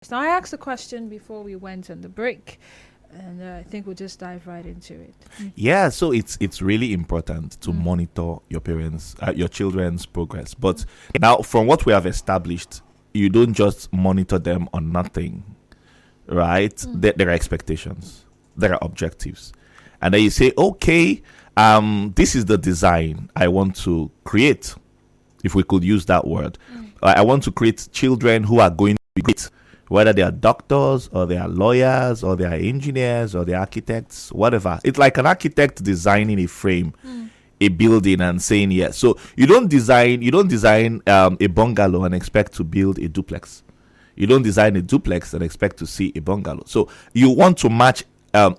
Now, I asked a question before we went on the break, and I think we'll just dive right into it. Yeah, so it's really important to monitor your parents, your children's progress. But now, from what we have established, you don't just monitor them on nothing, right? There are expectations, there are objectives, and then you say, okay, this is the design I want to create. If we could use that word, I want to create children who are going to be great, whether they are doctors or they are lawyers or they are engineers or they are architects, whatever. It's like an architect designing a frame, a building, and saying yes. So you don't design a bungalow and expect to build a duplex. You don't design a duplex and expect to see a bungalow. So you want to match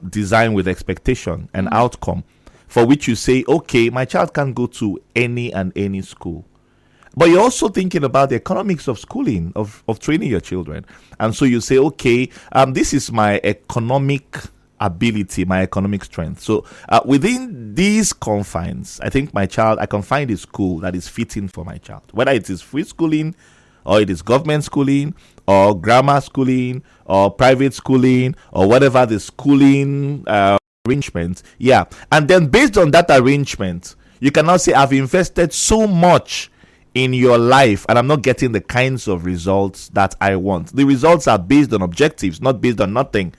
design with expectation and outcome, for which you say, okay, my child can go to any and any school. But you're also thinking about the economics of schooling, of training your children. And so you say, okay, this is my economic ability, my economic strength. So within these confines, I think I can find a school that is fitting for my child, whether it is free schooling or it is government schooling or grammar schooling or private schooling or whatever the schooling arrangement. Yeah. And then based on that arrangement, you can now say, I've invested so much in your life and I'm not getting the kinds of results that I want. The results are based on objectives, not based on nothing.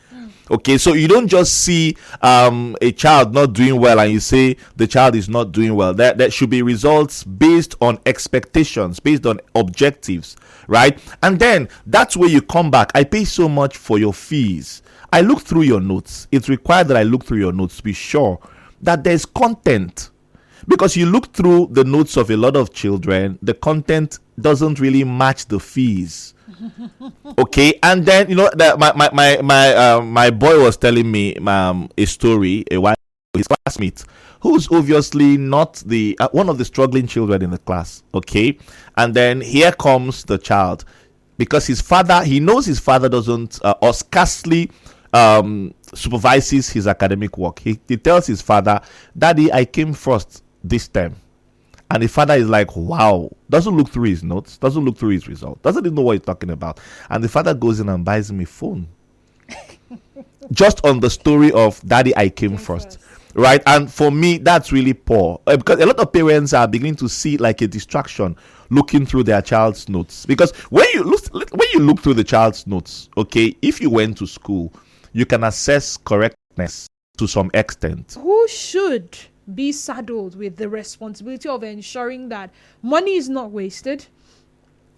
Okay, so you don't just see a child not doing well and you say the child is not doing well. There should be results based on expectations, based on objectives, right? And then that's where you come back. I pay so much for your fees. I look through your notes. It's required that I look through your notes to be sure that there's content. Because you look through the notes of a lot of children, the content doesn't really match the fees. Okay, and then my boy was telling me a story a while ago, his classmate, who's obviously not the one of the struggling children in the class. Okay, and then here comes the child, because he knows his father doesn't or scarcely supervises his academic work. He tells his father, "Daddy, I came first this term." And the father is like, wow, doesn't look through his notes, doesn't look through his result, doesn't even know what he's talking about. And the father goes in and buys him a phone. Just on the story of Daddy, I came first. Right? And for me, that's really poor. Because a lot of parents are beginning to see it like a distraction, looking through their child's notes. Because when you look through the child's notes, okay, if you went to school, you can assess correctness to some extent. Who should be saddled with the responsibility of ensuring that money is not wasted?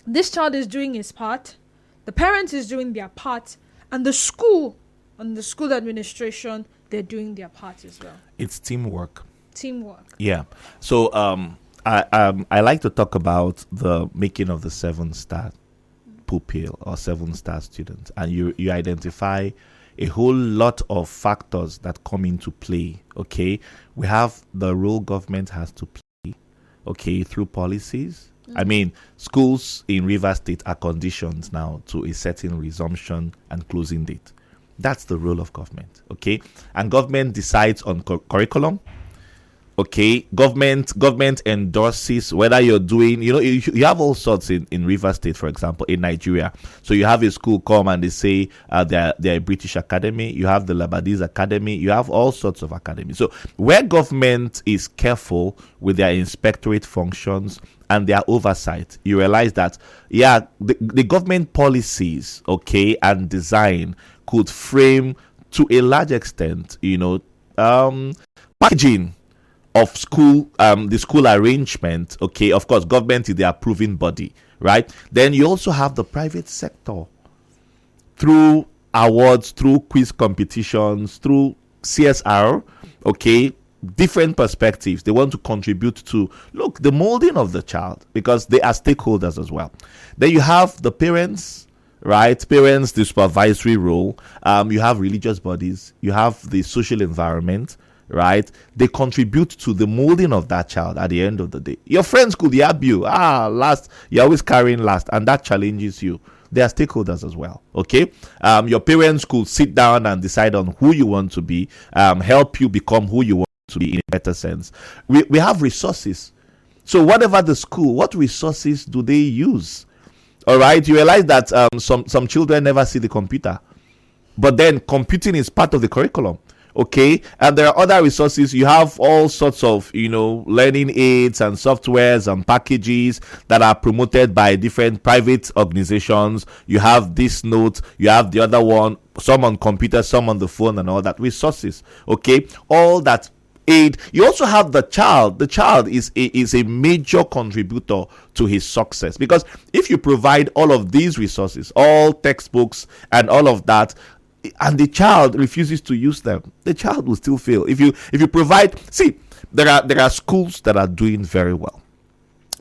This child is doing his part, the parent is doing their part, and the school and the school administration, they're doing their part as well. It's teamwork. Yeah. So I like to talk about the making of the 7-star pupil or 7-star student, and you identify a whole lot of factors that come into play. Okay, we have the role government has to play, okay, through policies. I mean, schools in Rivers State are conditioned now to a certain resumption and closing date. That's the role of government. Okay, and government decides on curriculum. Okay, government endorses whether you're doing, you have all sorts in River State, for example, in Nigeria. So you have a school come and they say they're a British academy. You have the Labadese Academy. You have all sorts of academies. So where government is careful with their inspectorate functions and their oversight, you realize that, the government policies, okay, and design could frame to a large extent, packaging of school, the school arrangement. Okay, of course, government is the approving body, right? Then you also have the private sector through awards, through quiz competitions, through CSR. Okay, different perspectives. They want to contribute to the molding of the child, because they are stakeholders as well. Then you have the parents, right? Parents, the supervisory role. You have religious bodies. You have the social environment. Right, they contribute to the molding of that child at the end of the day. Your friends could yab you, last, you're always carrying last, and that challenges you. They are stakeholders as well. Okay, your parents could sit down and decide on who you want to be, help you become who you want to be in a better sense. We have resources. So whatever the school, what resources do they use? All right, you realize that some children never see the computer, but then computing is part of the curriculum. Okay, and there are other resources. You have all sorts of learning aids and softwares and packages that are promoted by different private organizations. You have this note, you have the other one, some on computer, some on the phone, and all that resources. Okay, all that aid. You also have the child. The child is a major contributor to his success, because if you provide all of these resources, all textbooks and all of that, and the child refuses to use them, the child will still fail. If you provide, see, there are schools that are doing very well,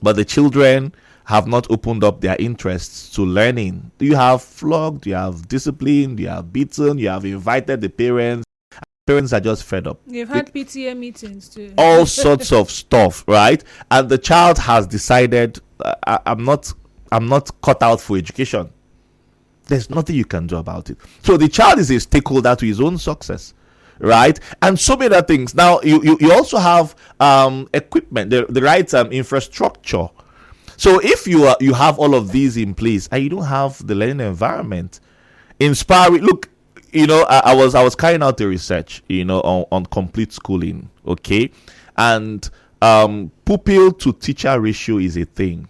but the children have not opened up their interests to learning. You have flogged, you have disciplined, you have beaten, you have invited the parents. Parents are just fed up. You've had PTA meetings too. All sorts of stuff, right? And the child has decided, I'm not cut out for education. There's nothing you can do about it. So the child is a stakeholder to his own success, right? And so many other things. Now you also have equipment, the right infrastructure. So if you have all of these in place and you don't have the learning environment inspiring, look, I was carrying out a research, on complete schooling, okay, and pupil to teacher ratio is a thing.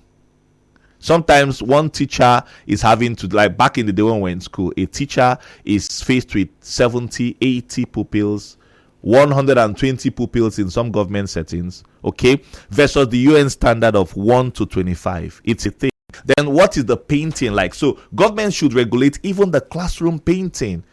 Sometimes one teacher is having to, like back in the day when we were in school, a teacher is faced with 70, 80 pupils, 120 pupils in some government settings, okay, versus the UN standard of 1 to 25. It's a thing. Then what is the painting like? So government should regulate even the classroom painting.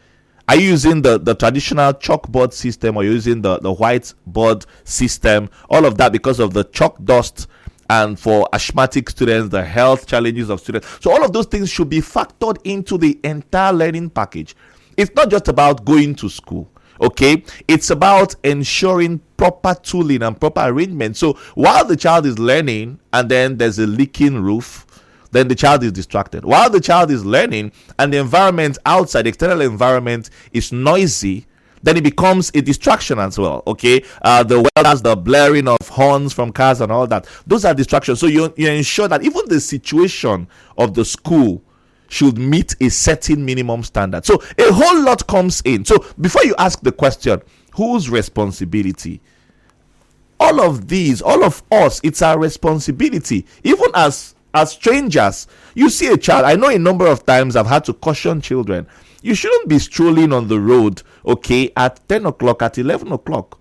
Are you using the traditional chalkboard system, or using the whiteboard system? All of that because of the chalk dust, and for asthmatic students, the health challenges of students. So all of those things should be factored into the entire learning package. It's not just about going to school, okay? It's about ensuring proper tooling and proper arrangement. So while the child is learning and then there's a leaking roof, then the child is distracted. While the child is learning and the environment outside, the external environment, is noisy, then it becomes a distraction as well, okay? The welders, the blaring of horns from cars and all that, those are distractions. So you ensure that even the situation of the school should meet a certain minimum standard. So a whole lot comes in. So before you ask the question, whose responsibility? All of these, all of us, it's our responsibility. Even as strangers, you see a child. I know a number of times I've had to caution children. You shouldn't be strolling on the road, okay, at 10 o'clock, at 11 o'clock.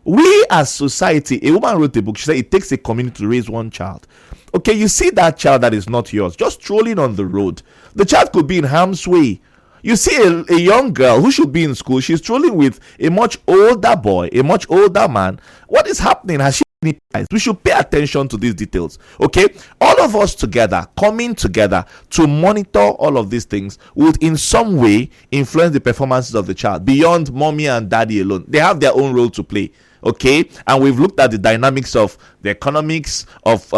We as society, a woman wrote a book, she said it takes a community to raise one child. Okay, you see that child that is not yours, just strolling on the road. The child could be in harm's way. You see a young girl who should be in school, she's strolling with a much older boy, a much older man. What is happening? Has she any eyes? We should pay attention to these details, okay? All of us together, coming together to monitor all of these things would in some way influence the performances of the child beyond mommy and daddy alone. They have their own role to play, okay? And we've looked at the dynamics of the economics of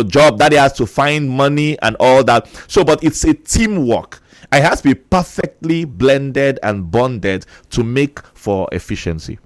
job. Daddy has to find money and all that. So but it's a teamwork. It has to be perfectly blended and bonded to make for efficiency.